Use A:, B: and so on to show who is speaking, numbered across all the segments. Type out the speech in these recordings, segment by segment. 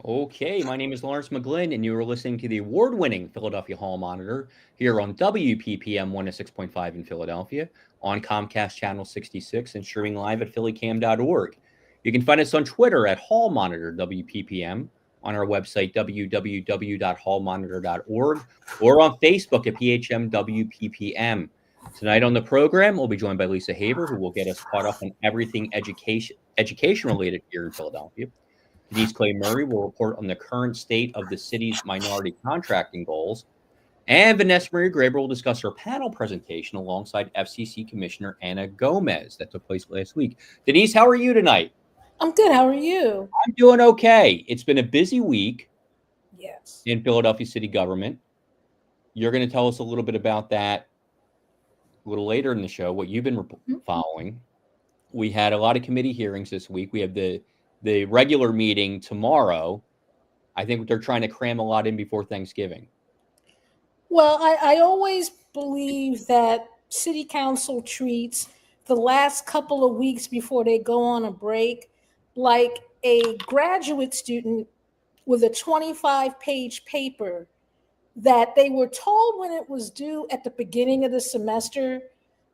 A: Okay, my name is Lawrence McGlynn, and you are listening to the award-winning Philadelphia Hall Monitor here on WPPM 106.5 in Philadelphia, on Comcast Channel 66, and streaming live at phillycam.org. You can find us on Twitter at Hall Monitor WPPM, on our website www.hallmonitor.org, or on Facebook at PHMWPPM. Tonight on the program, we'll be joined by Lisa Haver, who will get us caught up on everything education related here in Philadelphia. Denise Clay Murray will report on the current state of the city's minority contracting goals. And Vanessa Marie Graber will discuss her panel presentation alongside FCC Commissioner Anna Gomez that took place last week. Denise, how are you tonight?
B: I'm good. How are you?
A: I'm doing okay. It's been a busy week
B: Yes.
A: in Philadelphia city government. You're going to tell us a little bit about that a little later in the show, what you've been following. We had a lot of committee hearings this week. We have the regular meeting tomorrow. I think they're trying to cram a lot in before Thanksgiving.
B: Well, I always believe that city council treats the last couple of weeks before they go on a break like a graduate student with a 25-page paper that they were told when it was due at the beginning of the semester,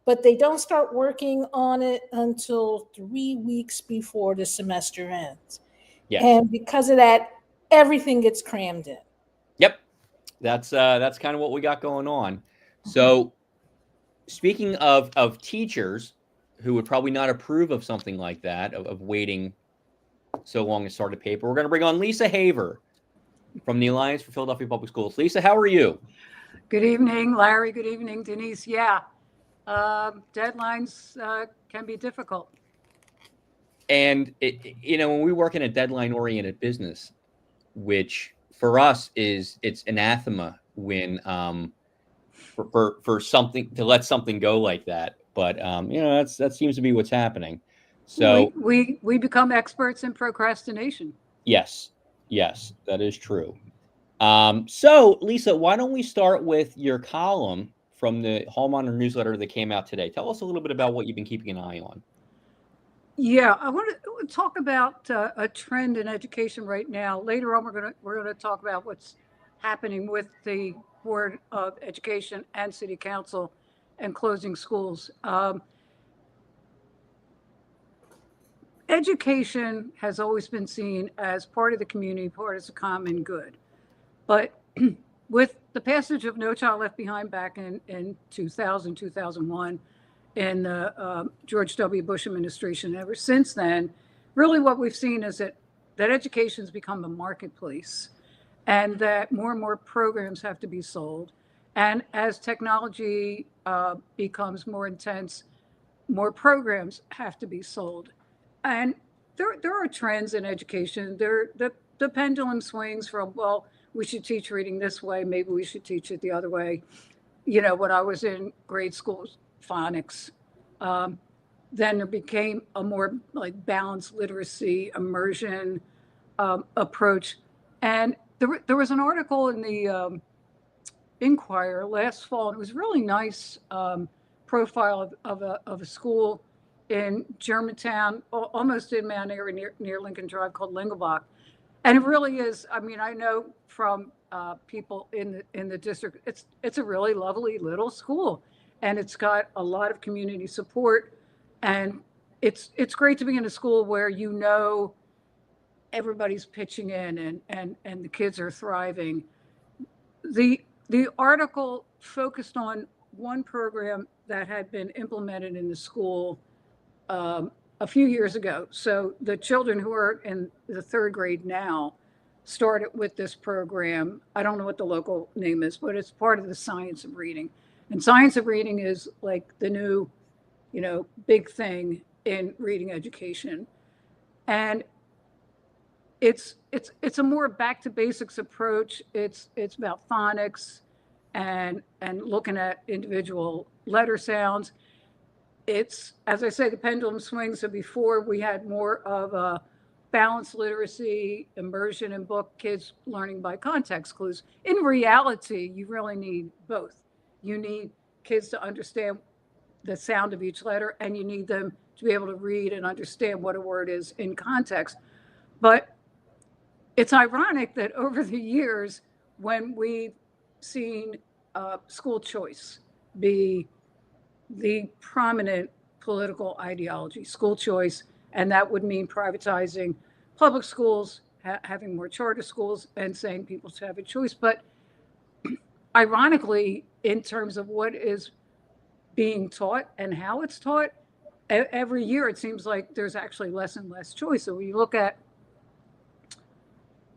B: but they don't start working on it until 3 weeks before the semester ends.
A: Yes.
B: And because of that, everything gets crammed in.
A: Yep. That's kind of what we got going on. So speaking of teachers who would probably not approve of something like that, of waiting so long to start a paper, we're going to bring on Lisa Haver from the Alliance for Philadelphia Public Schools. Lisa, how are you?
C: Good evening, Larry. Good evening, Denise. Yeah, deadlines can be difficult.
A: And, when we work in a deadline-oriented business, which for us it's anathema when for something to let something go like that. But that seems to be what's happening. So
C: we become experts in procrastination.
A: Yes, that is true. So Lisa, why don't we start with your column from the Hall Monitor newsletter that came out today? Tell us a little bit about what you've been keeping an eye on.
C: Yeah, I want to talk about a trend in education right now. Later on, we're gonna talk about what's happening with the Board of Education and City Council and closing schools. Education has always been seen as part of the community, part of the common good. But with the passage of No Child Left Behind back in 2000, 2001, in the George W. Bush administration, ever since then, really what we've seen is that education's become a marketplace and that more and more programs have to be sold. And as technology becomes more intense, more programs have to be sold. And there are trends in education. The pendulum swings from, well, we should teach reading this way, maybe we should teach it the other way. When I was in grade school, phonics. Then there became a more like balanced literacy immersion approach. And there was an article in the Inquirer last fall, and it was really nice profile of a school in Germantown, almost in Mount Airy near Lincoln Drive, called Lingelbach. And it really is. I mean, I know from people in the district, it's a really lovely little school, and it's got a lot of community support, and it's great to be in a school where everybody's pitching in and the kids are thriving. The article focused on one program that had been implemented in the school a few years ago. So the children who are in the third grade now started with this program. I don't know what the local name is, but it's part of the Science of Reading. And Science of Reading is like the new, big thing in reading education. And it's a more back to basics approach. It's about phonics and looking at individual letter sounds. It's, as I say, the pendulum swings. So before we had more of a balanced literacy, immersion in book, kids learning by context clues. In reality, you really need both. You need kids to understand the sound of each letter, and you need them to be able to read and understand what a word is in context. But it's ironic that over the years, when we've seen school choice be the prominent political ideology, school choice, and that would mean privatizing public schools, having more charter schools, and saying people should have a choice. But ironically, in terms of what is being taught and how it's taught, every year it seems like there's actually less and less choice. So when you look at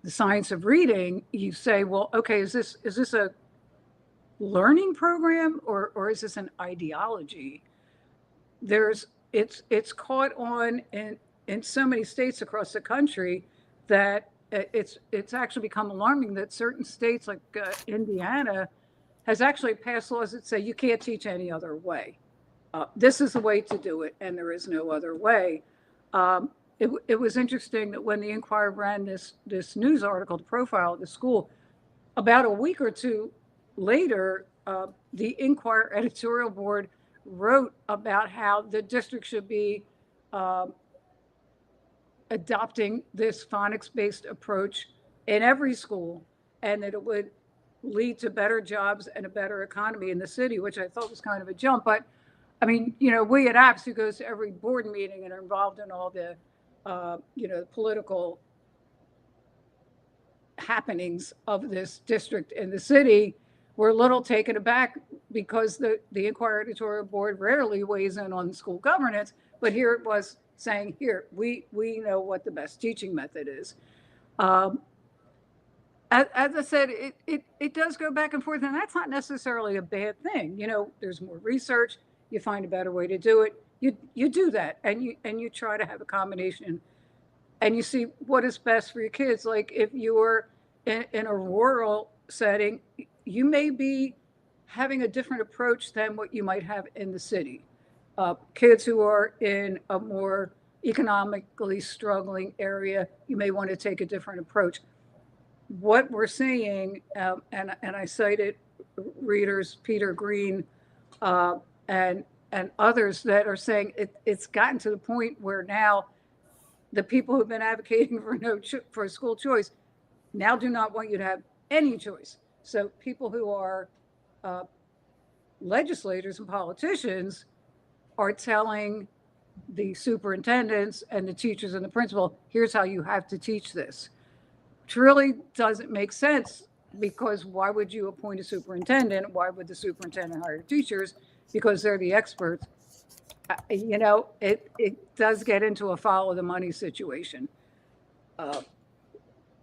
C: the science of reading, you say, well, okay, is this a learning program or is this an ideology? It's caught on in so many states across the country that it's actually become alarming that certain states like Indiana has actually passed laws that say you can't teach any other way. This is the way to do it, and there is no other way. It was interesting that when the Inquirer ran this news article to profile the school, about a week or two later, the Inquirer editorial board wrote about how the district should be adopting this phonics-based approach in every school, and that it would lead to better jobs and a better economy in the city, which I thought was kind of a jump. But I mean, we at APS, who goes to every board meeting and are involved in all the, political happenings of this district in the city, we're a little taken aback because the Inquirer editorial board rarely weighs in on school governance, but here it was saying, here, we know what the best teaching method is. As I said, it does go back and forth, and that's not necessarily a bad thing. There's more research, you find a better way to do it, you do that, and you try to have a combination, and you see what is best for your kids. Like if you're in a rural setting, you may be having a different approach than what you might have in the city. Kids who are in a more economically struggling area, you may want to take a different approach. What we're seeing, and I cited readers, Peter Green, and others that are saying it's gotten to the point where now the people who've been advocating for school choice now do not want you to have any choice. So people who are legislators and politicians are telling the superintendents and the teachers and the principal, here's how you have to teach this. Which really doesn't make sense, because why would you appoint a superintendent? Why would the superintendent hire teachers? Because they're the experts. It does get into a follow the money situation.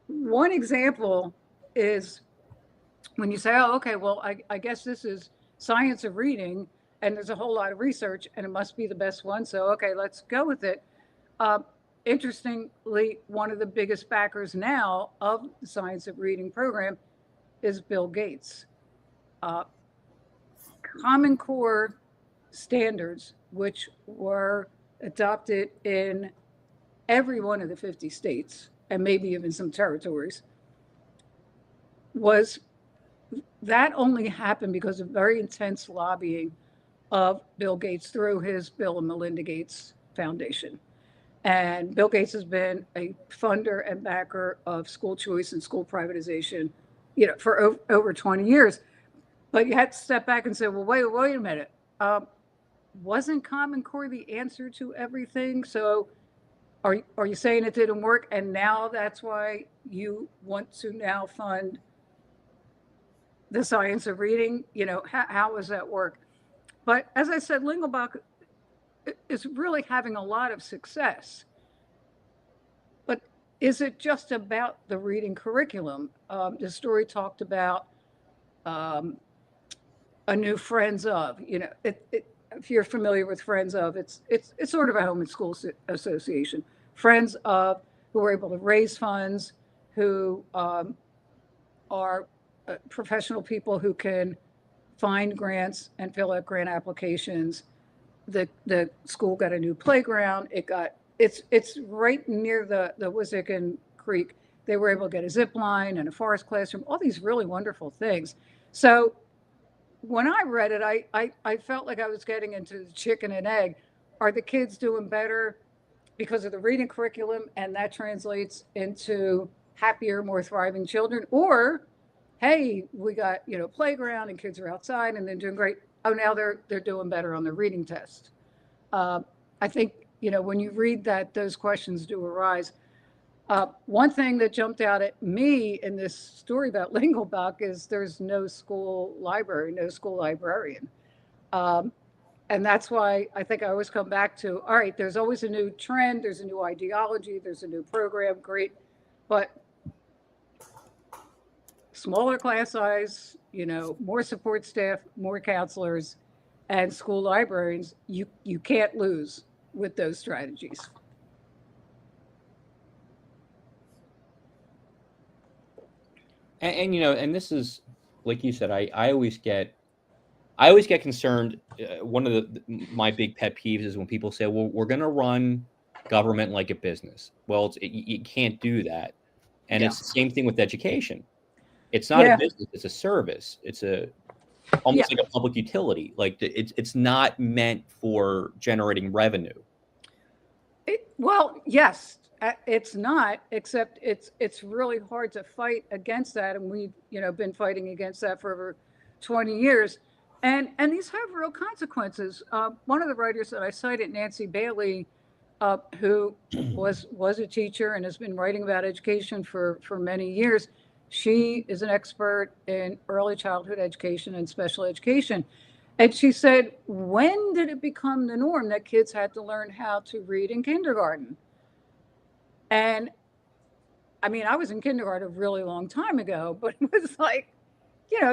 C: One example is when you say, oh, okay, well, I guess this is science of reading, and there's a whole lot of research, and it must be the best one. So, okay, let's go with it. Interestingly, one of the biggest backers now of the Science of Reading program is Bill Gates. Common Core standards, which were adopted in every one of the 50 states, and maybe even some territories, that only happened because of very intense lobbying of Bill Gates through his Bill and Melinda Gates Foundation. And Bill Gates has been a funder and backer of school choice and school privatization, for over 20 years. But you had to step back and say, well, wait a minute. Wasn't Common Core the answer to everything? So are you saying it didn't work, and now that's why you want to now fund the Science of Reading? How does that work? But as I said, Lingelbach is really having a lot of success. But is it just about the reading curriculum? The story talked about a new Friends of, if you're familiar with Friends of, it's sort of a home and school association. Friends of, who are able to raise funds, who are professional people who can find grants and fill out grant applications. The school got a new playground. It's right near the Wissahickon Creek. They were able to get a zip line and a forest classroom, all these really wonderful things. So when I read it, I felt like I was getting into the chicken and egg. Are the kids doing better because of the reading curriculum, and that translates into happier, more thriving children, or hey, we got, playground and kids are outside and they're doing great. Oh, now they're doing better on the reading test. I think, when you read that, those questions do arise. One thing that jumped out at me in this story about Lingelbach is there's no school library, no school librarian. And that's why I think I always come back to, all right, there's always a new trend, there's a new ideology, there's a new program, great. But smaller class size, more support staff, more counselors, and school librarians, you can't lose with those strategies.
A: And this is, like you said, I always get concerned. One of my big pet peeves is when people say, well, we're going to run government like a business. Well, you can't do that. And it's the same thing with education. It's not a business, it's a service. It's almost like a public utility. Like it's not meant for generating revenue.
C: Well, yes, it's not, except it's really hard to fight against that. And we've, been fighting against that for over 20 years. And these have real consequences. One of the writers that I cited, Nancy Bailey, who was a teacher and has been writing about education for many years. She is an expert in early childhood education and special education. And she said, when did it become the norm that kids had to learn how to read in kindergarten? And I mean, I was in kindergarten a really long time ago, but it was like,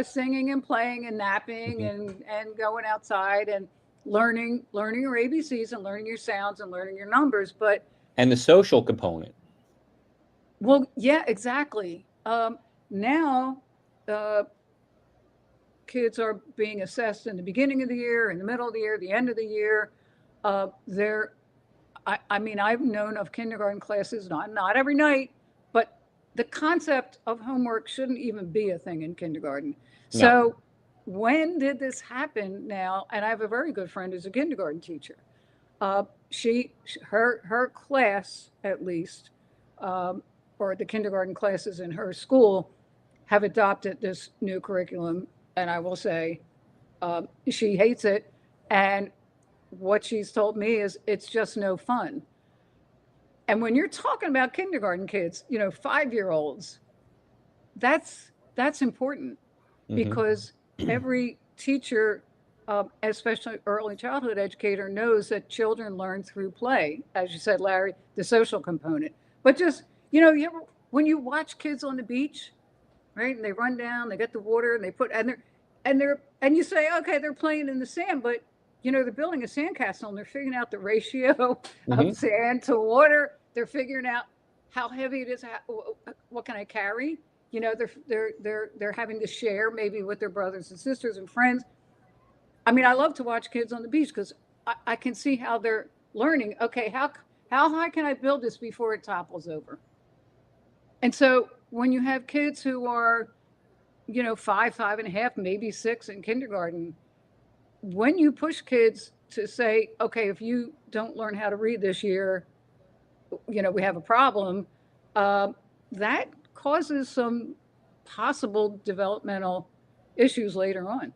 C: singing and playing and napping and going outside and learning your ABCs and learning your sounds and learning your numbers.
A: And the social component.
C: Well, yeah, exactly. Now, kids are being assessed in the beginning of the year, in the middle of the year, the end of the year. I've known of kindergarten classes, not every night, but the concept of homework shouldn't even be a thing in kindergarten. No. So when did this happen now? And I have a very good friend who's a kindergarten teacher. Her class, at least, or the kindergarten classes in her school, have adopted this new curriculum. And I will say, she hates it. And what she's told me is it's just no fun. And when you're talking about kindergarten kids, 5-year-olds, that's important, because every teacher, especially early childhood educator, knows that children learn through play, as you said, Larry, the social component. But just, when you watch kids on the beach, right, and they run down, they get the water, and they put, and you say, okay, they're playing in the sand, but they're building a sandcastle and they're figuring out the ratio of sand to water. They're figuring out how heavy it is. What can I carry? They're having to share maybe with their brothers and sisters and friends. I mean, I love to watch kids on the beach because I can see how they're learning. Okay, how high can I build this before it topples over? And so when you have kids who are, 5.5, maybe 6 in kindergarten, when you push kids to say, okay, if you don't learn how to read this year, we have a problem, that causes some possible developmental issues later on.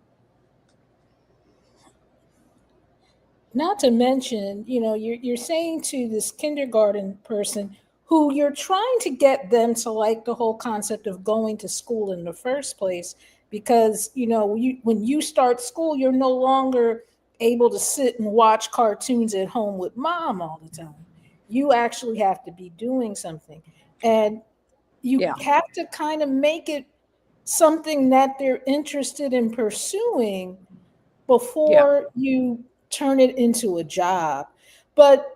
B: Not to mention, you're saying to this kindergarten person who you're trying to get them to like the whole concept of going to school in the first place, because, when you start school, you're no longer able to sit and watch cartoons at home with mom all the time. You actually have to be doing something. And you have to kind of make it something that they're interested in pursuing before you turn it into a job. But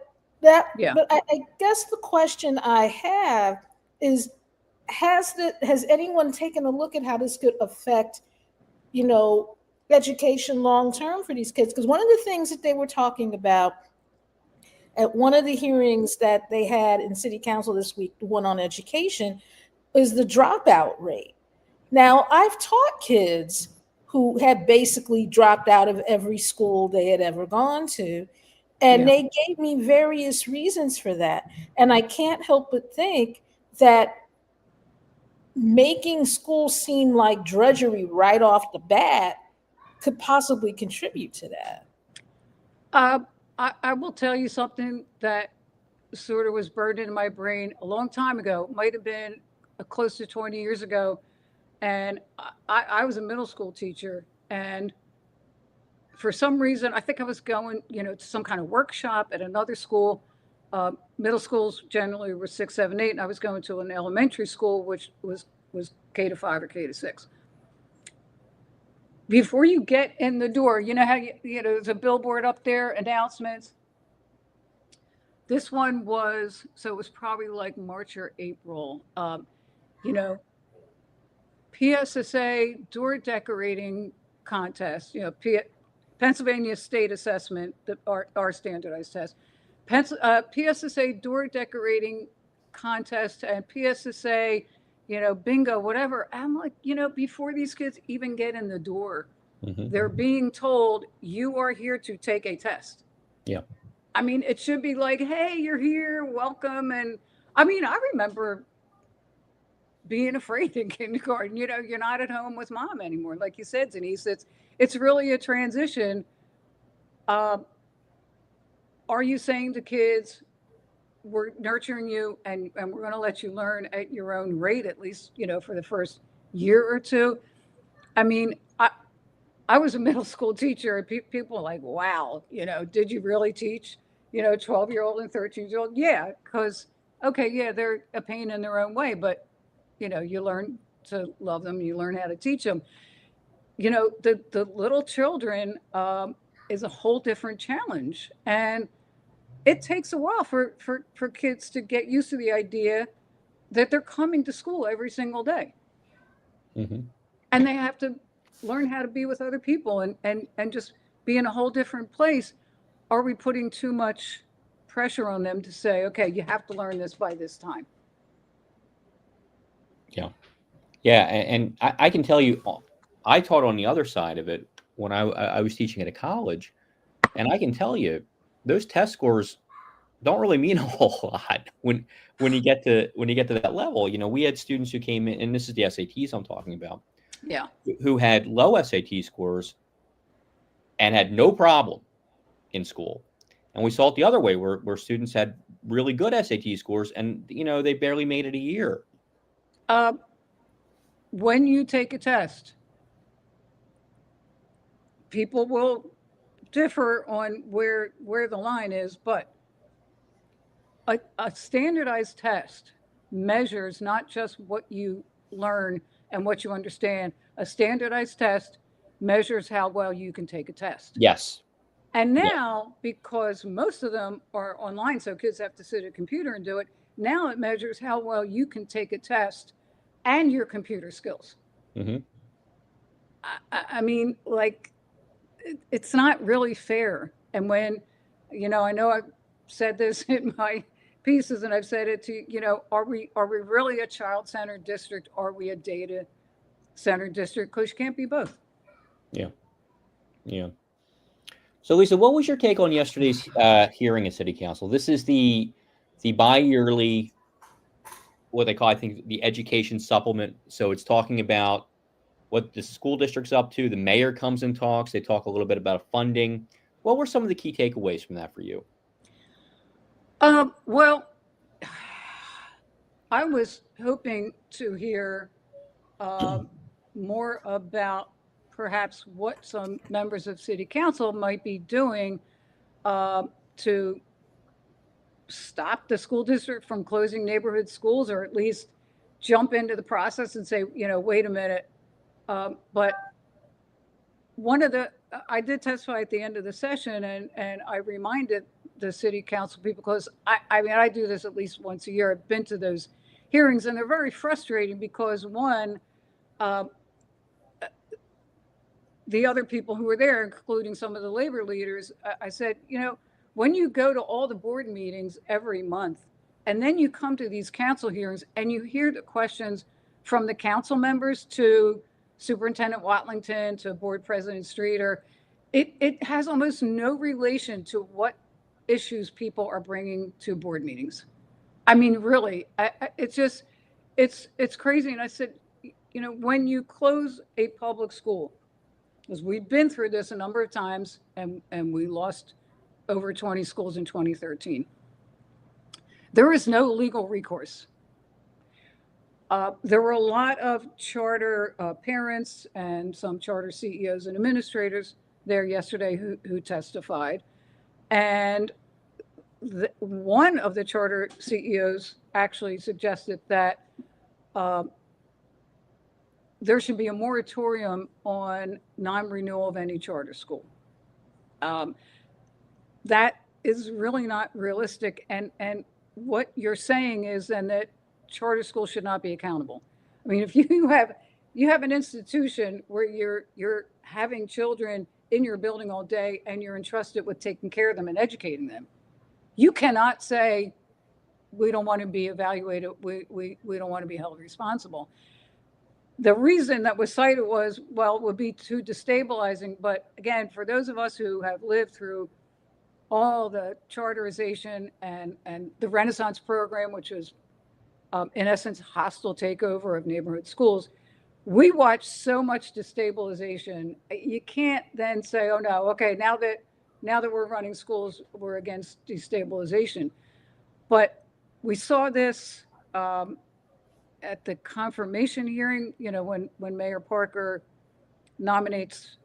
B: I guess the question I have is, has anyone taken a look at how this could affect, education long term for these kids? Because one of the things that they were talking about at one of the hearings that they had in City Council this week, the one on education, is the dropout rate. Now, I've taught kids who had basically dropped out of every school they had ever gone to, and they gave me various reasons for that. And I can't help but think that making school seem like drudgery right off the bat could possibly contribute to that.
C: I will tell you something that sort of was burned into my brain a long time ago, might have been close to 20 years ago. And I was a middle school teacher. And for some reason, I think I was going, to some kind of workshop at another school. Middle schools generally were 6, 7, 8, and I was going to an elementary school, which was K to 5 or K to 6. Before you get in the door, you know how there's a billboard up there, announcements. This one was, so it was probably like March or April. PSSA door decorating contest. Pennsylvania State Assessment, our standardized test. PSSA door decorating contest and PSSA, bingo, whatever. I'm like, before these kids even get in the door, they're being told you are here to take a test.
A: Yeah.
C: I mean, it should be like, hey, you're here, welcome. And I mean, I remember being afraid in kindergarten, you're not at home with mom anymore. Like you said, Denise, it's really a transition. Are you saying to kids, we're nurturing you and we're going to let you learn at your own rate, at least, for the first year or two? I mean, I was a middle school teacher and people were like, wow, did you really teach, 12-year-old and 13-year-old? Yeah, because, okay, yeah, they're a pain in their own way, but, you learn to love them. You learn how to teach them. The little children is a whole different challenge. And it takes a while for kids to get used to the idea that they're coming to school every single day. And they have to learn how to be with other people and just be in a whole different place. Are we putting too much pressure on them to say, okay, you have to learn this by this time?
A: Yeah. Yeah. And I can tell you, I taught on the other side of it when I was teaching at a college. And I can tell you, those test scores don't really mean a whole lot when you get to that level. We had students who came in, and this is the SATs I'm talking about.
C: Yeah.
A: Who had low SAT scores and had no problem in school. And we saw it the other way where students had really good SAT scores and, they barely made it a year.
C: When you take a test, people will differ on where the line is, but a standardized test measures not just what you learn and what you understand. A standardized test measures how well you can take a test.
A: Yes.
C: And now, because most of them are online, so kids have to sit at a computer and do it, now it measures how well you can take a test and your computer skills. I mean, like, it's not really fair. And when, I know I've said this in my pieces and I've said it to, are we really a child-centered district? Are we a data-centered district? Because you can't be both.
A: Yeah. Yeah. So, Lisa, what was your take on yesterday's hearing at City Council? This is the bi-yearly, what they call, I think, the education supplement. So it's talking about what the school district's up to. The mayor comes and talks. They talk a little bit about funding. What were some of the key takeaways from that for you?
C: Well, I was hoping to hear more about perhaps what some members of City Council might be doing to stop the school district from closing neighborhood schools, or at least jump into the process and say, wait a minute. But I did testify at the end of the session, and I reminded the City Council people, because I do this at least once a year. I've been to those hearings, and they're very frustrating because, one, the other people who were there, including some of the labor leaders, I said, when you go to all the board meetings every month, and then you come to these council hearings and you hear the questions from the council members to Superintendent Watlington to Board President Streeter, it has almost no relation to what issues people are bringing to board meetings. I mean, really, it's just, it's crazy. And I said, you know, when you close a public school, because we've been through this a number of times, and we lost over 20 schools in 2013. There is no legal recourse. There were a lot of charter parents and some charter CEOs and administrators there yesterday who testified. And one of the charter CEOs actually suggested that there should be a moratorium on non-renewal of any charter school. That is really not realistic. And what you're saying is then that charter schools should not be accountable. I mean, if you have an institution where you're having children in your building all day and you're entrusted with taking care of them and educating them, you cannot say we don't want to be evaluated, we don't want to be held responsible. The reason that was cited was, well, it would be too destabilizing. But again, for those of us who have lived through all the charterization and the Renaissance program, which was in essence hostile takeover of neighborhood schools, we watched so much destabilization. You can't then say, oh no, okay, now that we're running schools, we're against destabilization. But we saw this at the confirmation hearing, you know, when Mayor Parker nominates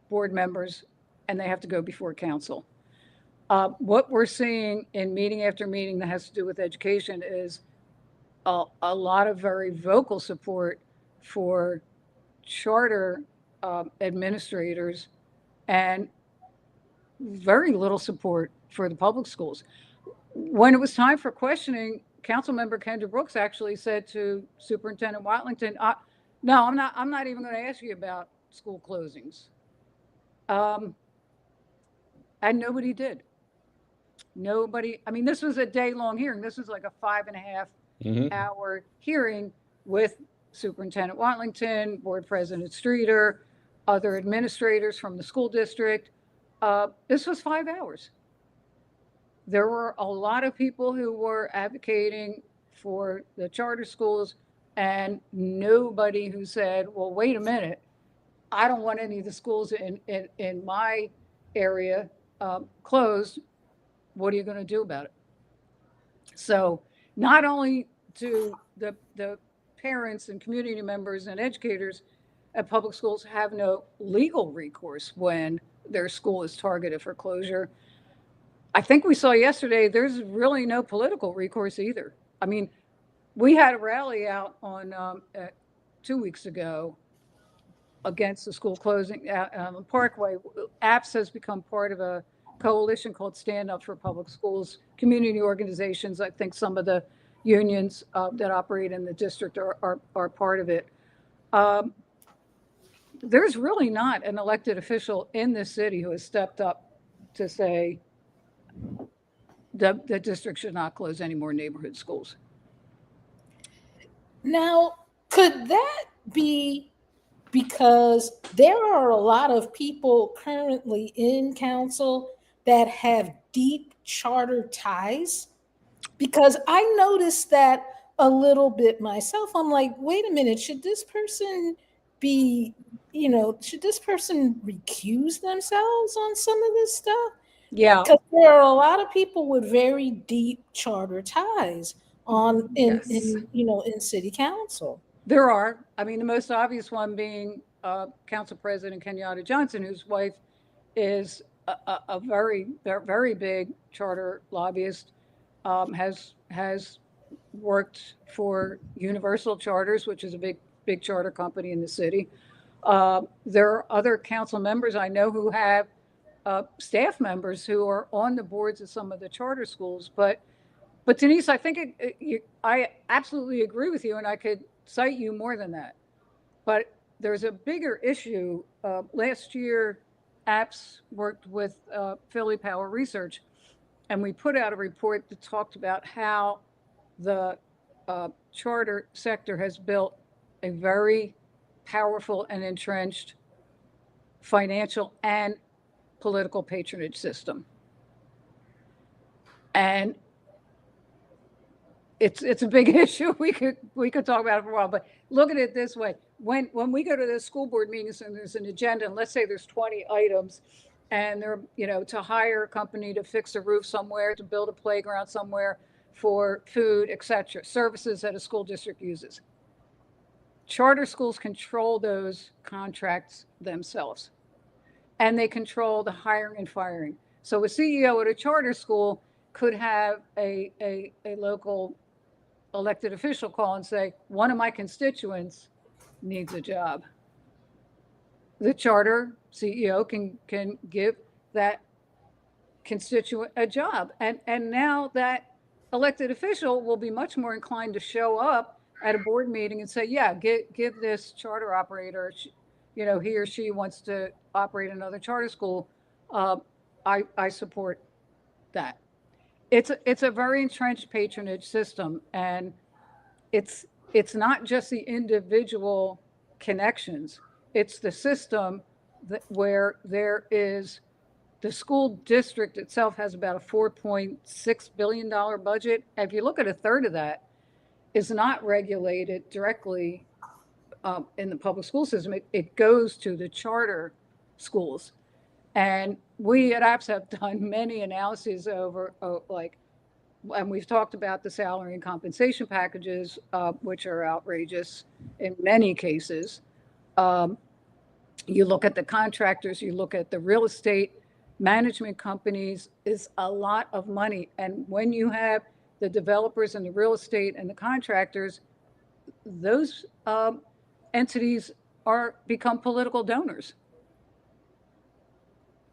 C: board members and they have to go before council. What we're seeing in meeting after meeting that has to do with education is a lot of very vocal support for charter administrators and very little support for the public schools. When it was time for questioning, Councilmember Kendra Brooks actually said to Superintendent Watlington, no, I'm not even going to ask you about school closings. And nobody did. Nobody, I mean, this was a day-long hearing. This was like a 5.5 hour hearing with Superintendent Watlington, Board President Streeter, other administrators from the school district. This was 5 hours. There were a lot of people who were advocating for the charter schools and nobody who said, well, wait a minute, I don't want any of the schools in my area closed. What are you going to do about it? So not only do the parents and community members and educators at public schools have no legal recourse when their school is targeted for closure, I think we saw yesterday there's really no political recourse either. I mean, we had a rally out on 2 weeks ago against the school closing on the Parkway. APS has become part of a coalition called Stand Up for Public Schools, community organizations. I think some of the unions that operate in the district are part of it. There's really not an elected official in this city who has stepped up to say the district should not close any more neighborhood schools.
B: Now, could that be because there are a lot of people currently in council that have deep charter ties? Because I noticed that a little bit myself. I'm like, wait a minute, should this person be, should this person recuse themselves on some of this stuff?
C: Yeah.
B: Because there are a lot of people with very deep charter ties in city council.
C: There are. I mean, the most obvious one being Council President Kenyatta Johnson, whose wife is a very, very big charter lobbyist, has worked for Universal Charters, which is a big charter company in the city. There are other council members I know who have staff members who are on the boards of some of the charter schools. But Denise, I think I absolutely agree with you, and I could cite you more than that. But there's a bigger issue. Last year, APS worked with Philly Power Research, and we put out a report that talked about how the charter sector has built a very powerful and entrenched financial and political patronage system. And it's a big issue. We could talk about it for a while, but look at it this way. When we go to the school board meetings and there's an agenda, and let's say there's 20 items, and they're, to hire a company to fix a roof somewhere, to build a playground somewhere, for food, etc., services that a school district uses. Charter schools control those contracts themselves, and they control the hiring and firing. So a CEO at a charter school could have a local elected official call and say, one of my constituents needs a job. The charter CEO can give that constituent a job. And now that elected official will be much more inclined to show up at a board meeting and say, yeah, give this charter operator, he or she wants to operate another charter school. I support that. It's a very entrenched patronage system, and it's not just the individual connections. It's the system where there is the school district itself has about a $4.6 billion budget. If you look at a third of that is not regulated directly in the public school system. It goes to the charter schools. And we at APS have done many analyses over and we've talked about the salary and compensation packages, which are outrageous in many cases. You look at the contractors, you look at the real estate management companies, is a lot of money. And when you have the developers and the real estate and the contractors, those entities become political donors.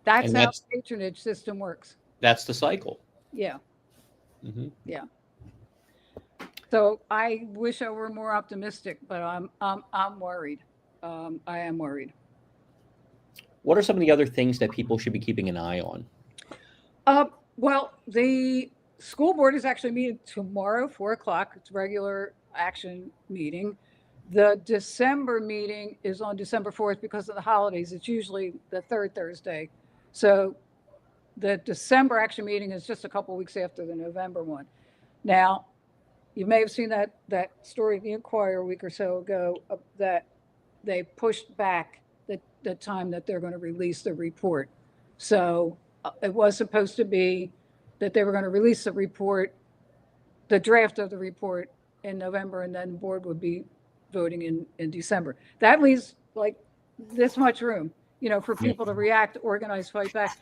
C: That's how the patronage system works.
A: That's the cycle.
C: Yeah.
A: Mm-hmm.
C: Yeah. So I wish I were more optimistic, but I'm worried. I am worried.
A: What are some of the other things that people should be keeping an eye on?
C: Well, the school board is actually meeting tomorrow, 4:00. It's a regular action meeting. The December meeting is on December 4th because of the holidays. It's usually the third Thursday. So the December action meeting is just a couple of weeks after the November one. Now, you may have seen that story in the Inquirer a week or so ago that they pushed back the time that they're going to release the report. So it was supposed to be that they were going to release the report, the draft of the report, in November, and then the board would be voting in December. That leaves like this much room, for people to react, organize, fight back.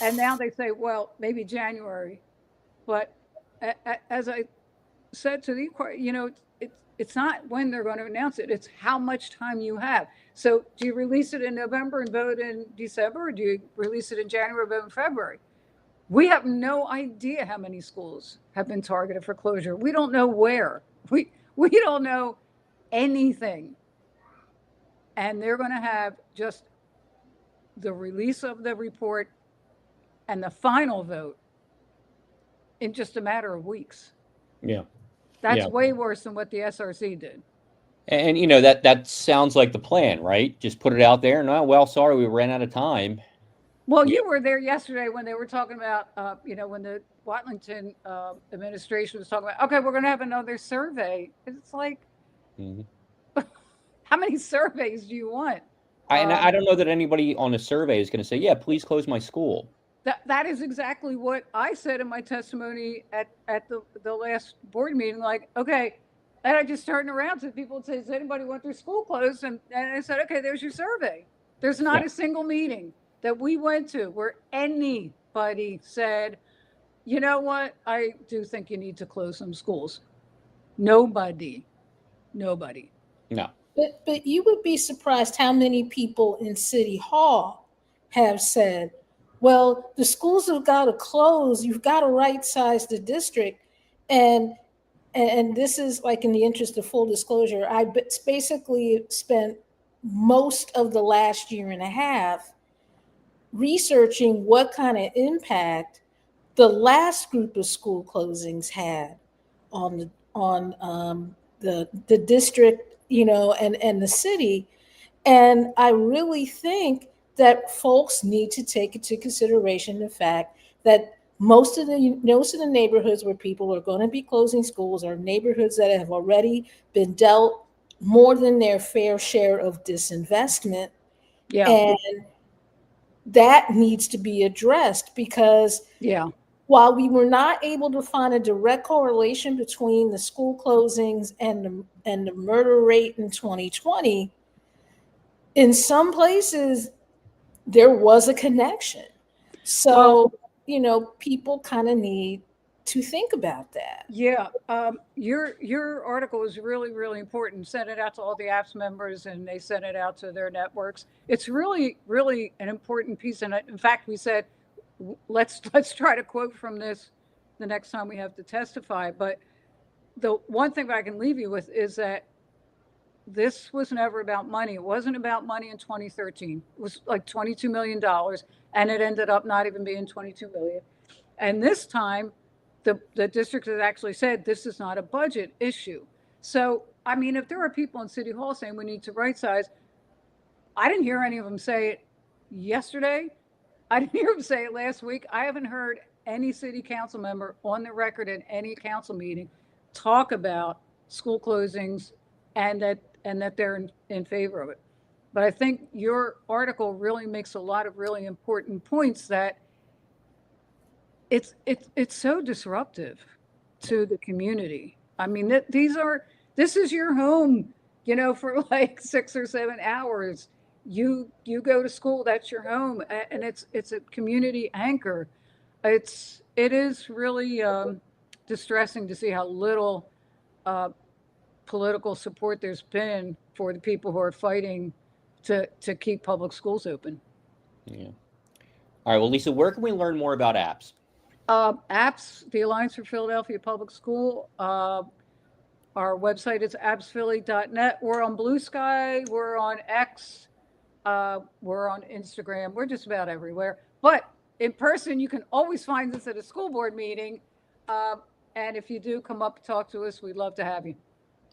C: And now they say, well, maybe January. But as I said to the Inquirer, it's not when they're going to announce it. It's how much time you have. So do you release it in November and vote in December? Or do you release it in January and vote in February? We have no idea how many schools have been targeted for closure. We don't know where. We don't know anything. And they're going to have just the release of the report and the final vote in just a matter of weeks.
A: Yeah.
C: That's way worse than what the SRC did.
A: And, that sounds like the plan, right? Just put it out there. No, well, sorry, we ran out of time.
C: Well, you were there yesterday when they were talking about, when the Watlington administration was talking about, okay, we're going to have another survey. It's like, how many surveys do you want?
A: I don't know that anybody on a survey is going to say, yeah, please close my school.
C: That is exactly what I said in my testimony at the last board meeting. Like, okay, and I just turned around to people and said, does anybody want their school closed? And I said, okay, there's your survey. There's not a single meeting that we went to where anybody said, you know what, I do think you need to close some schools. Nobody.
A: No.
B: But you would be surprised how many people in City Hall have said, well, the schools have got to close. You've got to right size the district. And this is like, in the interest of full disclosure, I basically spent most of the last year and a half researching what kind of impact the last group of school closings had on the district, and the city. And I really think that folks need to take into consideration the fact that most of the neighborhoods where people are going to be closing schools are neighborhoods that have already been dealt more than their fair share of disinvestment.
C: Yeah.
B: And that needs to be addressed, because
C: Yeah.
B: while we were not able to find a direct correlation between the school closings and the murder rate in 2020, in some places there was a connection.
C: Well,
B: So, people kind of need to think about that.
C: yeah, your article is really, really important. Sent it out to all the apps members, and they sent it out to their networks. It's really, really an important piece. And in fact, we said let's try to quote from this the next time we have to testify. But the one thing that I can leave you with is that this was never about money. It wasn't about money in 2013. It was like $22 million, and it ended up not even being 22 million. And this time, the district has actually said this is not a budget issue. So, I mean, if there are people in City Hall saying we need to right size, I didn't hear any of them say it yesterday. I didn't hear them say it last week. I haven't heard any city council member on the record in any council meeting talk about school closings and that they're in favor of it. But I think your article really makes a lot of really important points that it's so disruptive to the community. I mean, this is your home, for like 6 or 7 hours. You go to school, that's your home, and it's a community anchor. It is really distressing to see how little political support there's been for the people who are fighting to keep public schools open.
A: Yeah. All right. Well, Lisa, where can we learn more about apps?
C: Apps, the Alliance for Philadelphia Public School. Our website is appsphilly.net. We're on Blue Sky. We're on X. We're on Instagram. We're just about everywhere. But in person, you can always find us at a school board meeting. And if you do come up and talk to us, we'd love to have you.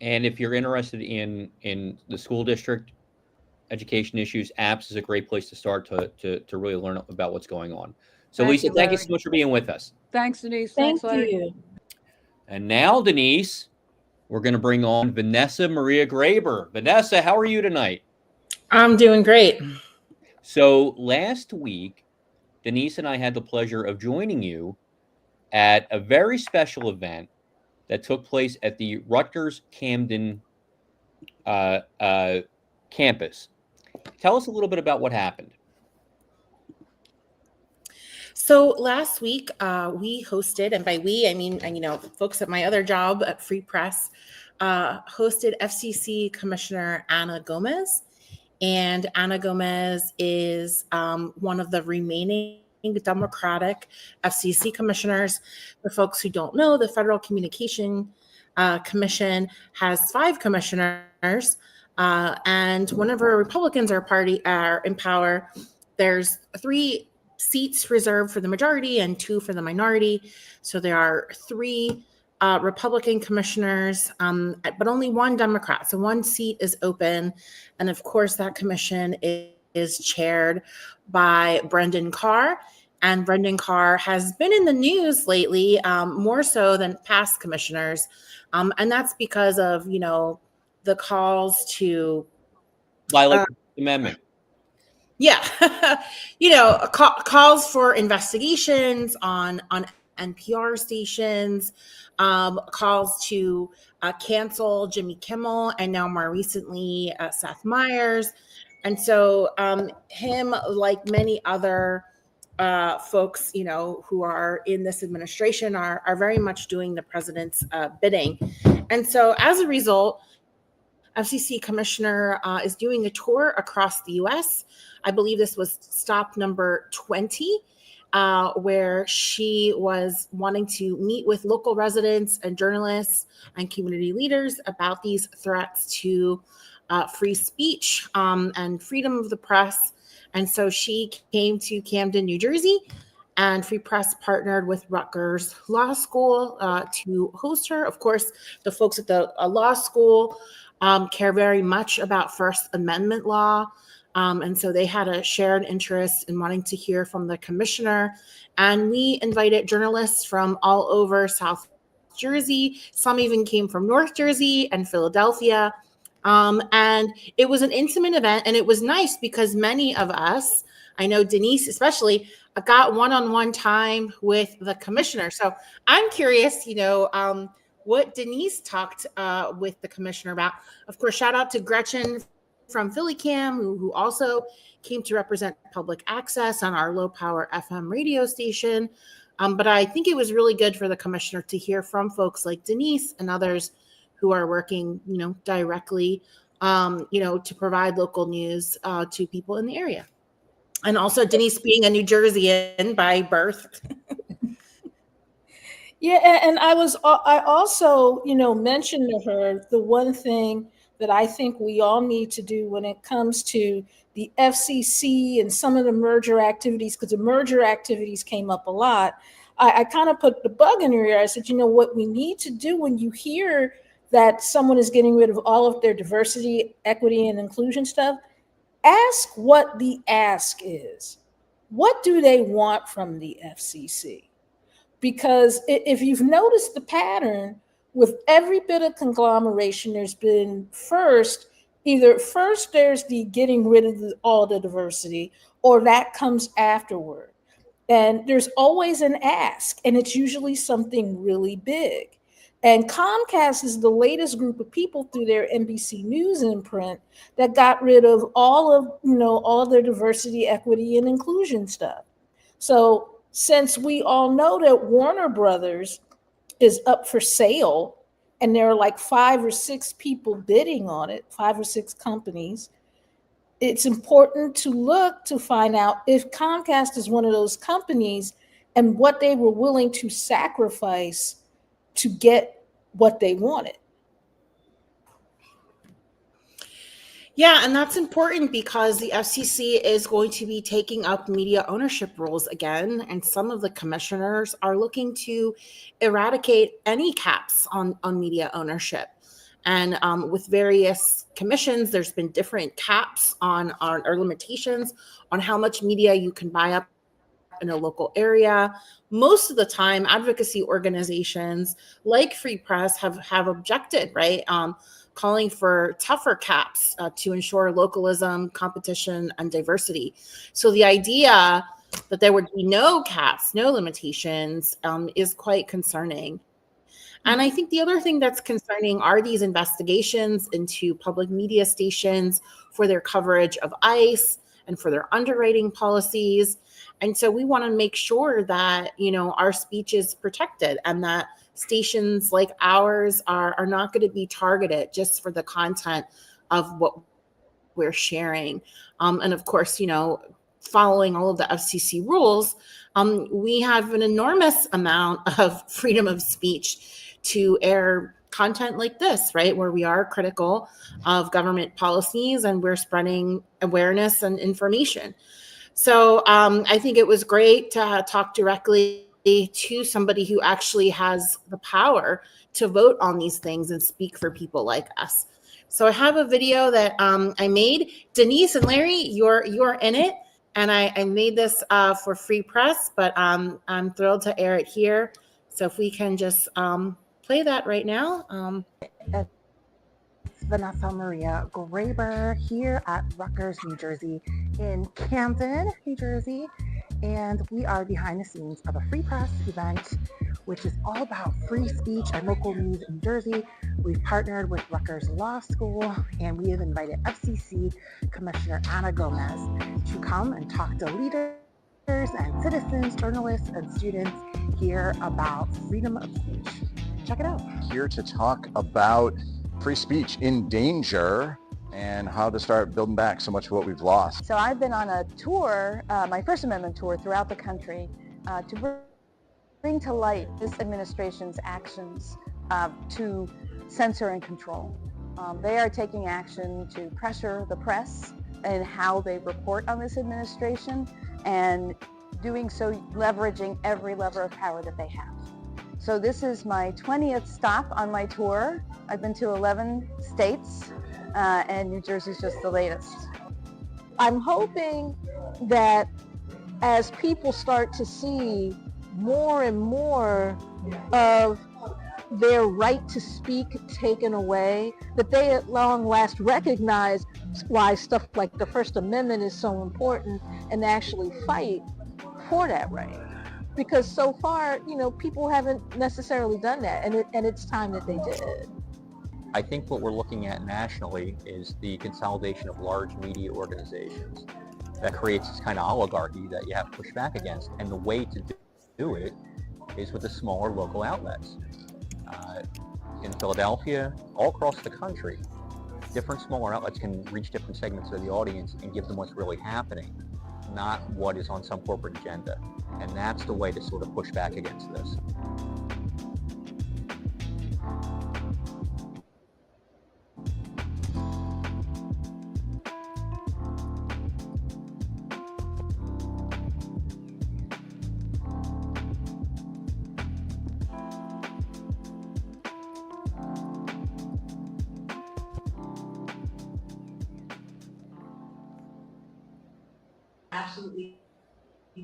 A: And if you're interested in the school district education issues, apps is a great place to start to really learn about what's going on. So, Lisa, thank you so much for being with us.
C: Thanks, Denise.
B: Thank
C: Thanks, Larry.
B: you.
A: And now, Denise, we're going to bring on Vanessa Maria Graber. Vanessa, how are you tonight?
D: I'm doing great.
A: So last week, Denise and I had the pleasure of joining you at a very special event that took place at the Rutgers Camden campus. Tell us a little bit about what happened.
D: So last week, we hosted, and by we, I mean, folks at my other job at Free Press, hosted FCC Commissioner Ana Gomez. And Ana Gomez is one of the remaining Democratic FCC commissioners. For folks who don't know, the Federal Communication Commission has 5 commissioners, and whenever Republicans are in power, there's 3 seats reserved for the majority and 2 for the minority. So there are 3 Republican commissioners, but only 1 Democrat. So 1 seat is open. And of course, that commission is chaired by Brendan Carr. And Brendan Carr has been in the news lately, more so than past commissioners. And that's because of, the calls to
A: Violate the amendment.
D: Yeah. Calls for investigations on NPR stations, calls to cancel Jimmy Kimmel, and now more recently Seth Meyers. And so him, like many other folks, who are in this administration are very much doing the president's bidding. And so as a result, FCC commissioner is doing a tour across the U.S. I believe this was stop number 20, where she was wanting to meet with local residents and journalists and community leaders about these threats to free speech and freedom of the press. And so she came to Camden, New Jersey, and Free Press partnered with Rutgers Law School to host her. Of course, the folks at the law school care very much about First Amendment law. And so they had a shared interest in wanting to hear from the commissioner. And we invited journalists from all over South Jersey. Some even came from North Jersey and Philadelphia. And it was an intimate event, and it was nice because many of us, I know Denise especially, got one-on-one time with the commissioner. So I'm curious, what Denise talked with the commissioner about. Of course, shout out to Gretchen from PhillyCam, who also came to represent public access on our low power FM radio station. But I think it was really good for the commissioner to hear from folks like Denise and others who are working, directly, to provide local news to people in the area. And also Denise being a New Jerseyan by birth.
B: Yeah, and I also, mentioned to her the one thing that I think we all need to do when it comes to the FCC and some of the merger activities, because the merger activities came up a lot. I kind of put the bug in your ear. I said, what we need to do when you hear that someone is getting rid of all of their diversity, equity, and inclusion stuff, ask what the ask is. What do they want from the FCC? Because if you've noticed the pattern with every bit of conglomeration, there's been first there's the getting rid of all the diversity, or that comes afterward. And there's always an ask, and it's usually something really big. And Comcast is the latest group of people through their NBC News imprint that got rid of all of their diversity, equity, and inclusion stuff. So since we all know that Warner Brothers is up for sale, and there are like 5 or 6 people bidding on it, 5 or 6 companies, it's important to look to find out if Comcast is one of those companies and what they were willing to sacrifice to get what they wanted.
D: Yeah, and that's important because the FCC is going to be taking up media ownership rules again, and some of the commissioners are looking to eradicate any caps on media ownership. And with various commissions, there's been different caps on or limitations on how much media you can buy up in a local area. Most of the time, advocacy organizations like Free Press have objected, right? Calling for tougher caps to ensure localism, competition, and diversity. So the idea that there would be no caps, no limitations, is quite concerning. And I think the other thing that's concerning are these investigations into public media stations for their coverage of ICE and for their underwriting policies. And so we want to make sure that, our speech is protected and that stations like ours are not going to be targeted just for the content of what we're sharing. And of course, following all of the FCC rules, we have an enormous amount of freedom of speech to air content like this, right? Where we are critical of government policies and we're spreading awareness and information. So I think it was great to talk directly to somebody who actually has the power to vote on these things and speak for people like us. So I have a video that I made. Denise and Larry, you're in it. And I made this for Free Press, but I'm thrilled to air it here. So if we can just play that right now.
E: It's Vanessa Maria Graber here at Rutgers, New Jersey, in Camden, New Jersey. And we are behind the scenes of a Free Press event, which is all about free speech and local news in New Jersey. We've partnered with Rutgers Law School, and we have invited FCC Commissioner Ana Gomez to come and talk to leaders and citizens, journalists, and students here about freedom of speech. Check it out.
F: Here to talk about free speech in danger and how to start building back so much of what we've lost.
E: So I've been on a tour, my First Amendment tour throughout the country to bring to light this administration's actions to censor and control. They are taking action to pressure the press and how they report on this administration, and doing so leveraging every lever of power that they have. So this is my 20th stop on my tour. I've been to 11 states, and New Jersey's just the latest. I'm hoping that as people start to see more and more of their right to speak taken away, that they at long last recognize why stuff like the First Amendment is so important and actually fight for that right. Because so far, people haven't necessarily done that, and it's time that they did.
G: I think what we're looking at nationally is the consolidation of large media organizations that creates this kind of oligarchy that you have to push back against. And the way to do it is with the smaller local outlets. In Philadelphia, all across the country, different smaller outlets can reach different segments of the audience and give them what's really happening, not what is on some corporate agenda. And that's the way to sort of push back against this.
H: Absolutely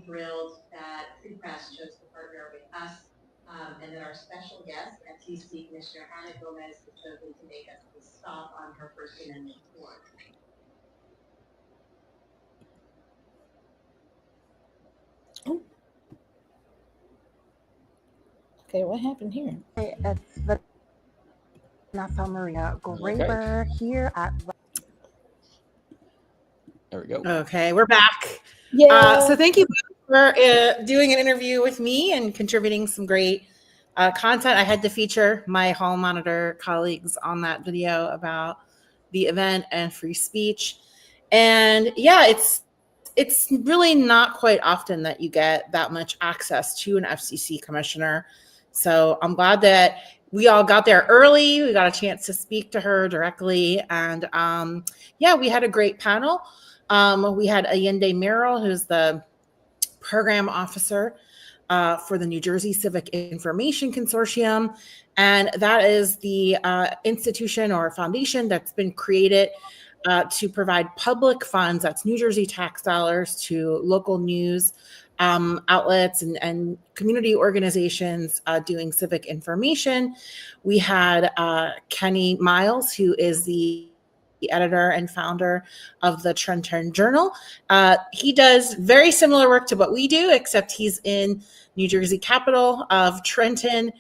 H: thrilled that Free Press chose to partner with us, and that our special guest, FTC Commissioner Ana Gomez, has chosen to make us a stop on her First Amendment tour.
B: Okay, what happened here?
E: Hey, it's Vanessa Maria Graber here at.
A: There we go.
D: Okay, we're back.
B: Yeah.
D: So thank you for doing an interview with me and contributing some great content. I had to feature my Hall Monitor colleagues on that video about the event and free speech. And yeah, it's really not quite often that you get that much access to an FCC commissioner. So I'm glad that we all got there early. We got a chance to speak to her directly. And yeah, we had a great panel. We had Allende Merrill, who's the program officer for the New Jersey Civic Information Consortium. And that is the institution or foundation that's been created to provide public funds, that's New Jersey tax dollars, to local news outlets and community organizations doing civic information. We had Kenny Miles, who is the editor and founder of the Trenton Journal. He does very similar work to what we do, except he's in New Jersey capital of Trenton.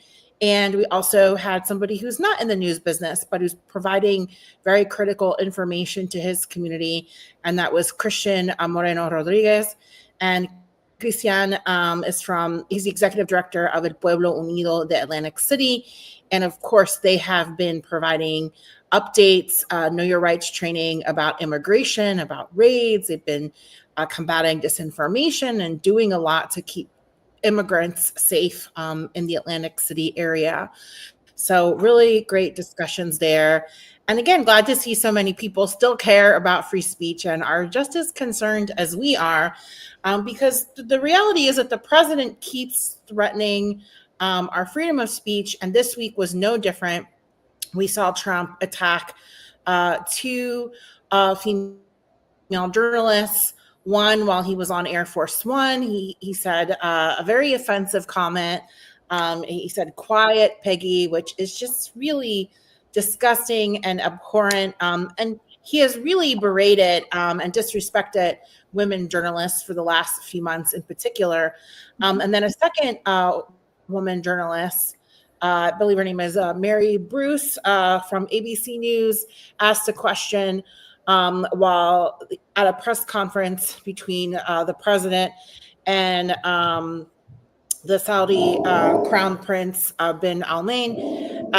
D: And we also had somebody who's not in the news business, but who's providing very critical information to his community. And that was Christian Moreno Rodriguez. And Christian he's the executive director of El Pueblo Unido de Atlantic City. And of course, they have been providing updates, know your rights training about immigration, about raids. They've been combating disinformation and doing a lot to keep immigrants safe in the Atlantic City area. So really great discussions there. And again, glad to see so many people still care about free speech and are just as concerned as we are, because the reality is that the president keeps threatening our freedom of speech. And this week was no different. We saw Trump attack two female journalists. One, while he was on Air Force One, he said a very offensive comment. He said, "Quiet, Peggy," which is just really disgusting and abhorrent. And he has really berated and disrespected women journalists for the last few months in particular. And then a second woman journalist, I believe her name is Mary Bruce from ABC News, asked a question while at a press conference between the president and the Saudi Crown Prince bin Al Nain.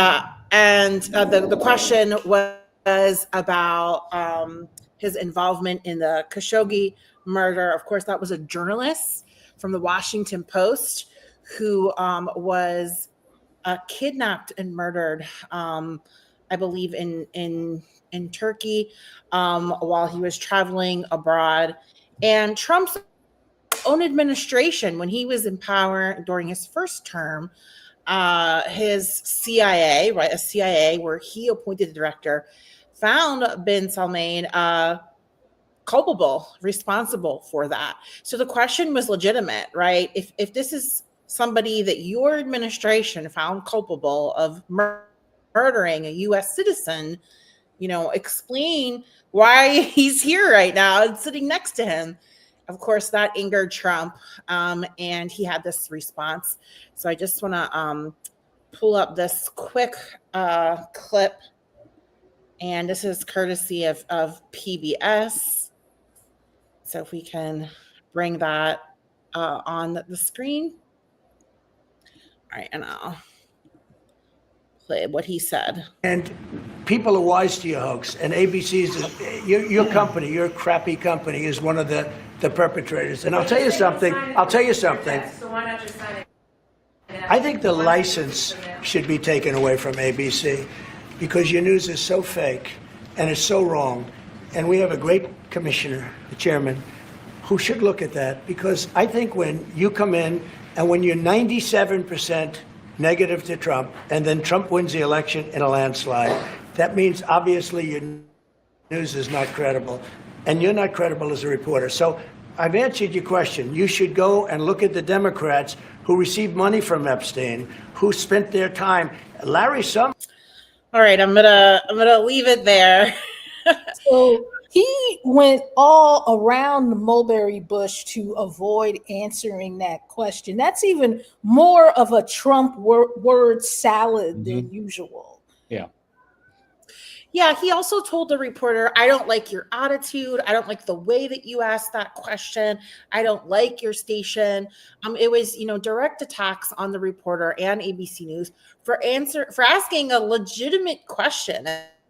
D: And the question was about his involvement in the Khashoggi murder. Of course, that was a journalist from the Washington Post who was kidnapped and murdered, I believe, in Turkey while he was traveling abroad. And Trump's own administration, when he was in power during his first term, his CIA, right, a CIA where he appointed the director, found bin Salman culpable, responsible for that. So the question was legitimate, right? If this is somebody that your administration found culpable of murdering a U.S. citizen, explain why he's here right now and sitting next to him. Of course, that angered Trump, and he had this response. So I just want to pull up this quick clip, and this is courtesy of PBS. So if we can bring that on the screen. All right, and I'll play what he said.
I: And people are wise to your hoax. And ABC's, your company, your crappy company, is one of the perpetrators. And I'll tell you something.
D: So why not just sign it?
I: I think the license should be taken away from ABC because your news is so fake and it's so wrong. And we have a great commissioner, the chairman, who should look at that, because I think when you come in and when you're 97% negative to Trump and then Trump wins the election in a landslide, that means obviously your news is not credible and you're not credible as a reporter. So I've answered your question. You should go and look at the Democrats who received money from Epstein, who spent their time. Larry Summers.
D: All right, I'm gonna leave it there.
B: So he went all around the mulberry bush to avoid answering that question. That's even more of a Trump word salad than usual.
A: Yeah.
D: Yeah, he also told the reporter, I don't like your attitude. I don't like the way that you asked that question. I don't like your station. It was, direct attacks on the reporter and ABC News for asking a legitimate question.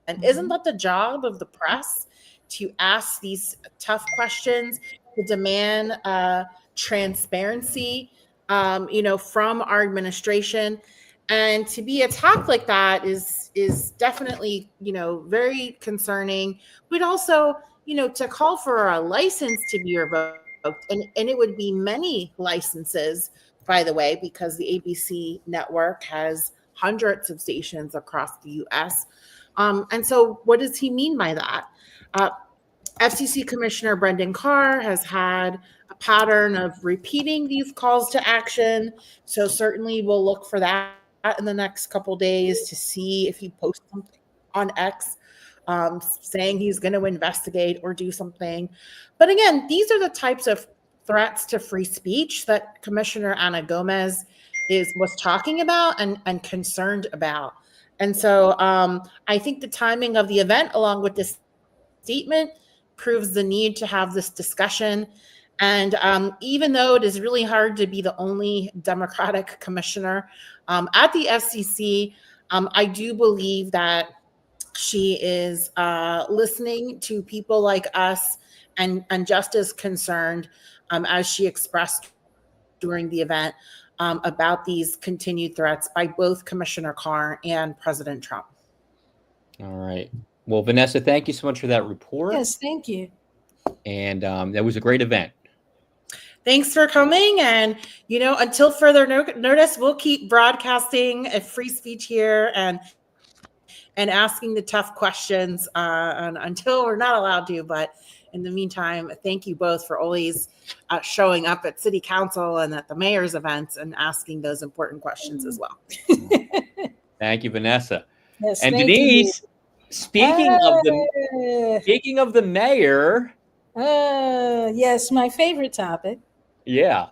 D: And isn't that the job of the press, to ask these tough questions, to demand transparency, from our administration? And to be attacked like that is definitely, very concerning. But also, to call for a license to be revoked, and it would be many licenses, by the way, because the ABC network has hundreds of stations across the U.S. And so what does he mean by that? FCC Commissioner Brendan Carr has had a pattern of repeating these calls to action. So certainly we'll look for that in the next couple days to see if he posts something on X saying he's going to investigate or do something. But again, these are the types of threats to free speech that Commissioner Ana Gomez was talking about and concerned about. And so I think the timing of the event, along with this statement, proves the need to have this discussion. And even though it is really hard to be the only Democratic commissioner at the FCC, I do believe that she is listening to people like us and just as concerned as she expressed during the event about these continued threats by both Commissioner Carr and President Trump. All
A: right. Well, Vanessa, thank you so much for that report.
B: Yes, thank you.
A: And that was a great event.
D: Thanks for coming. And, until further notice, we'll keep broadcasting free speech here and asking the tough questions until we're not allowed to. But in the meantime, thank you both for always showing up at City Council and at the mayor's events and asking those important questions as well.
A: Thank you, Vanessa.
B: Yes,
A: and Denise, speaking of the mayor.
B: Yes, my favorite topic.
A: Yeah.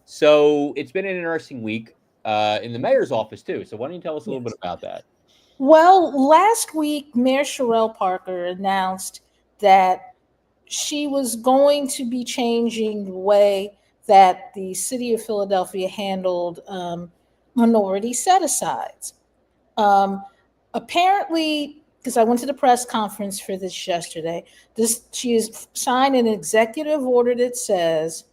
A: So it's been an interesting week in the mayor's office too. So why don't you tell us a little bit about that?
B: Well, last week, Mayor Sherelle Parker announced that she was going to be changing the way that the city of Philadelphia handled minority set-asides. Apparently, because I went to the press conference for this yesterday, she has signed an executive order that says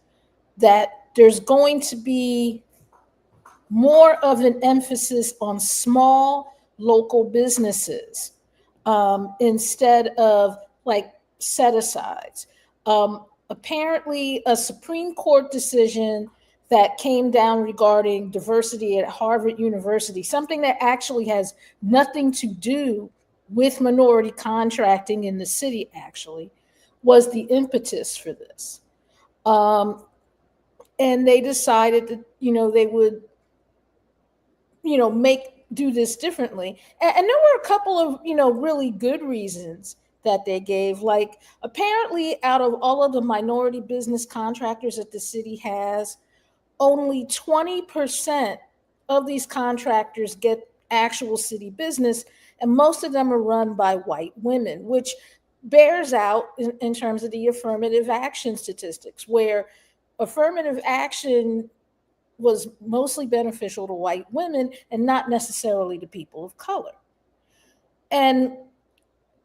B: that there's going to be more of an emphasis on small local businesses instead of like set-asides. Apparently, a Supreme Court decision that came down regarding diversity at Harvard University, something that actually has nothing to do with minority contracting in the city, actually, was the impetus for this. And they decided that, they would, do this differently. And there were a couple of, really good reasons that they gave. Like, apparently, out of all of the minority business contractors that the city has, only 20% of these contractors get actual city business, and most of them are run by white women, which bears out in terms of the affirmative action statistics, where affirmative action was mostly beneficial to white women and not necessarily to people of color. And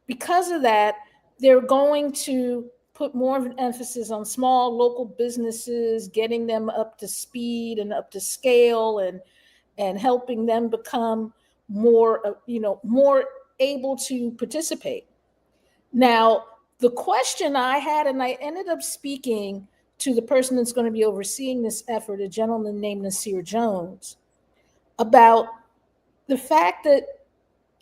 B: because of that, they're going to put more of an emphasis on small local businesses, getting them up to speed and up to scale, and helping them become more, more able to participate. Now, the question I had, and I ended up speaking to the person that's going to be overseeing this effort, a gentleman named Nasir Jones, about the fact that,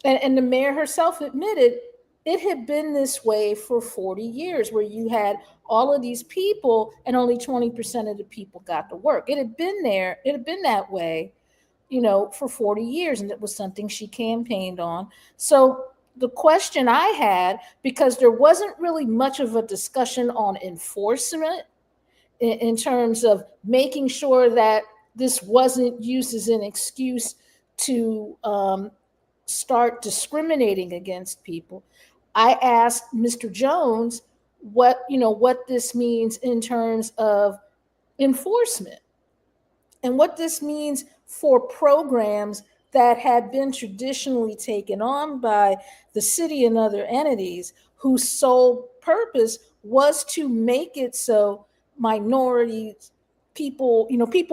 B: and the mayor herself admitted, it had been this way for 40 years, where you had all of these people and only 20% of the people got to work. It had been there, it had been that way, for 40 years, and it was something she campaigned on. So the question I had, because there wasn't really much of a discussion on enforcement in terms of making sure that this wasn't used as an excuse to start discriminating against people, I asked Mr. Jones what this means in terms of enforcement, and what this means for programs that had been traditionally taken on by the city and other entities, whose sole purpose was to make it so minorities, people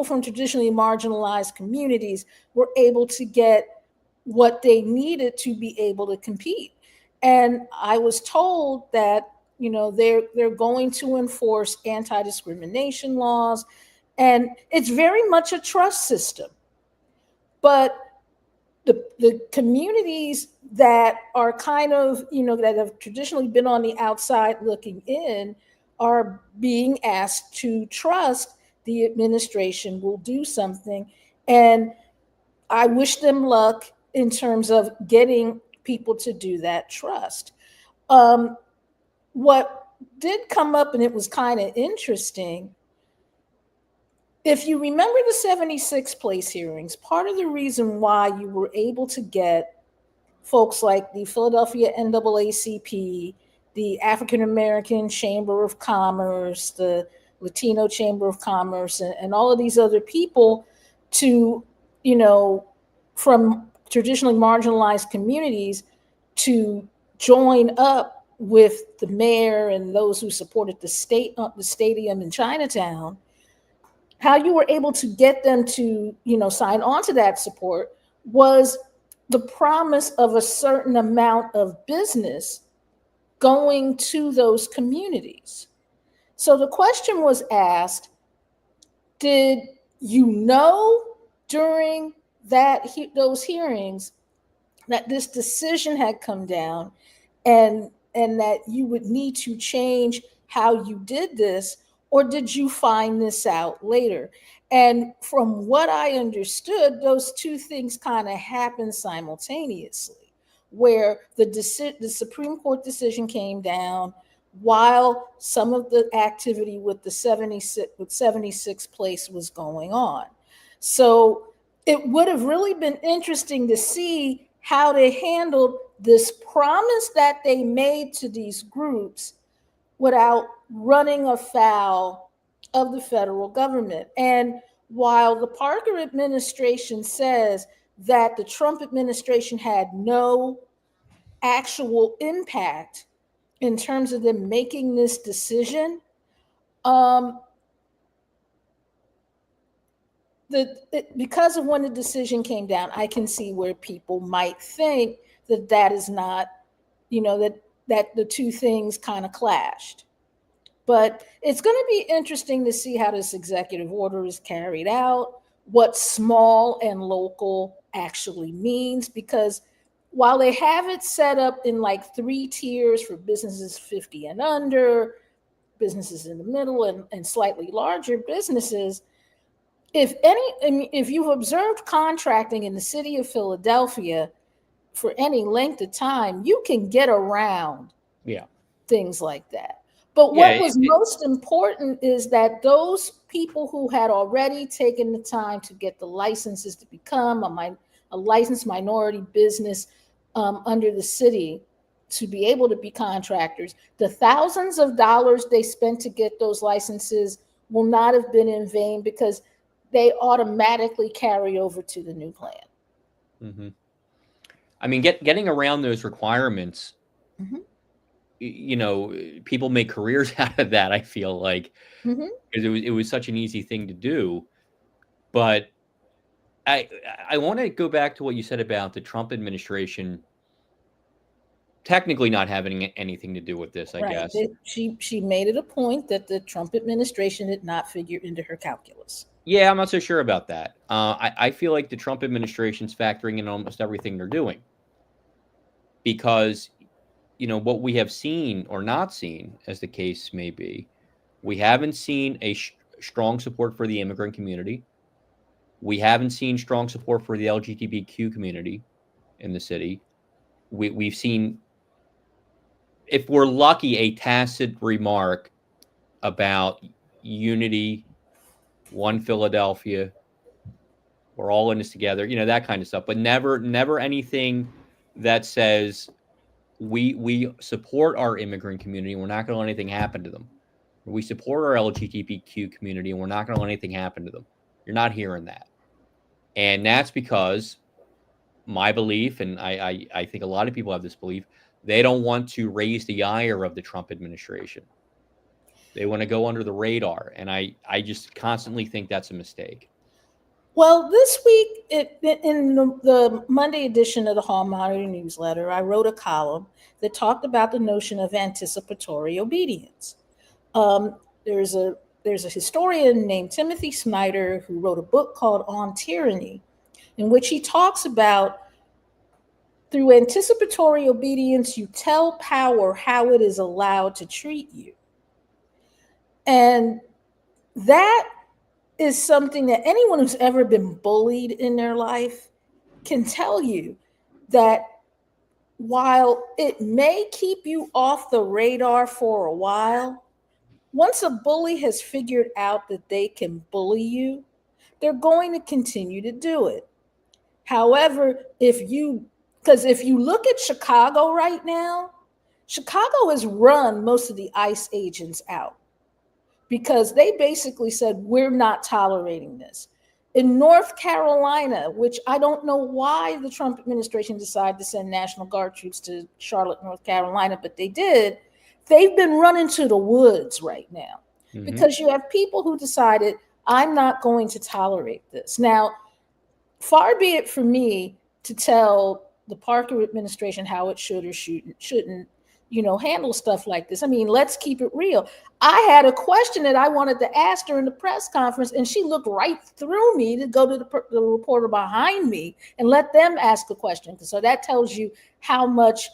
B: from traditionally marginalized communities, were able to get what they needed to be able to compete. And I was told that, they're going to enforce anti-discrimination laws, and it's very much a trust system. But the communities that are kind of, that have traditionally been on the outside looking in, are being asked to trust the administration will do something. And I wish them luck in terms of getting people to do that trust. What did come up, and it was kind of interesting, if you remember the 76 place hearings, part of the reason why you were able to get folks like the Philadelphia NAACP, the African American Chamber of Commerce, the Latino Chamber of Commerce, and all of these other people to, from traditionally marginalized communities, to join up with the mayor and those who supported the stadium in Chinatown, how you were able to get them to, sign on to that support was the promise of a certain amount of business going to those communities. So the question was asked, did you know during those hearings that this decision had come down, and that you would need to change how you did this, or did you find this out later? And from what I understood, those two things kind of happened simultaneously, where the Supreme Court decision came down while some of the activity with the 76 place was going on. So it would have really been interesting to see how they handled this promise that they made to these groups without running afoul of the federal government. And while the Parker administration says that the Trump administration had no actual impact in terms of them making this decision, because of when the decision came down, I can see where people might think that is not, that the two things kind of clashed. But it's going to be interesting to see how this executive order is carried out, what small and local actually means, because while they have it set up in like 3 tiers for businesses 50 and under, businesses in the middle, and slightly larger businesses, if you've observed contracting in the city of Philadelphia for any length of time, you can get around things like that. But what was most important is that those people who had already taken the time to get the licenses to become a licensed minority business under the city to be able to be contractors, the thousands of dollars they spent to get those licenses will not have been in vain, because they automatically carry over to the new plan.
A: Mm-hmm. I mean, getting around those requirements, you know, people make careers out of that, I feel like, because it was such an easy thing to do. But I want to go back to what you said about the Trump administration technically not having anything to do with this, I guess.
B: She made it a point that the Trump administration did not figure into her calculus.
A: Yeah, I'm not so sure about that. I feel like the Trump administration's factoring in almost everything they're doing, because, you know, what we have seen or not seen, as the case may be, we haven't seen a strong support for the immigrant community. We haven't seen strong support for the LGBTQ community in the city. We've seen, if we're lucky, a tacit remark about unity, one Philadelphia, we're all in this together, you know, that kind of stuff, but never anything that says we support our immigrant community and we're not going to let anything happen to them. We support our LGBTQ community and we're not going to let anything happen to them. You're not hearing that. And that's because my belief, and I think a lot of people have this belief, they don't want to raise the ire of the Trump administration. They want to go under the radar. And I just constantly think that's a mistake.
B: Well, this week, in the Monday edition of the Hall Monitor newsletter, I wrote a column that talked about the notion of anticipatory obedience. There's a historian named Timothy Snyder who wrote a book called On Tyranny, in which he talks about, through anticipatory obedience, you tell power how it is allowed to treat you. And that is something that anyone who's ever been bullied in their life can tell you, that while it may keep you off the radar for a while, once a bully has figured out that they can bully you, they're going to continue to do it. However, if you look at Chicago right now, Chicago has run most of the ICE agents out, because they basically said, we're not tolerating this. In North Carolina, which I don't know why the Trump administration decided to send National Guard troops to Charlotte, North Carolina, but they did. They've been running to the woods right now, because you have people who decided, I'm not going to tolerate this. Now, far be it for me to tell the Parker administration how it should or shouldn't, handle stuff like this. I mean, let's keep it real. I had a question that I wanted to ask during the press conference, and she looked right through me to go to the reporter behind me and let them ask a question. So that tells you how much,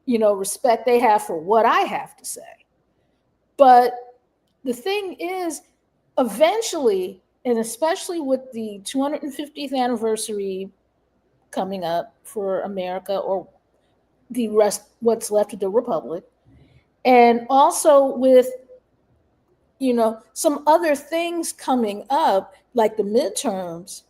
B: respect they have for what I have to say. But the thing is, eventually, and especially with the 250th anniversary coming up for America, or the rest, what's left of the Republic, and also with, some other things coming up, like the midterms,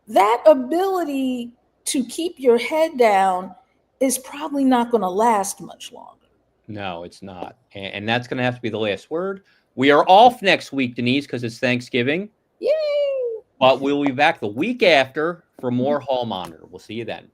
B: that ability to keep your head down is probably not going to last much longer.
A: No, it's not. And that's going to have to be the last word. We are off next week, Denise, because it's Thanksgiving.
B: Yay!
A: But we'll be back the week after for more Hall Monitor. We'll see you then.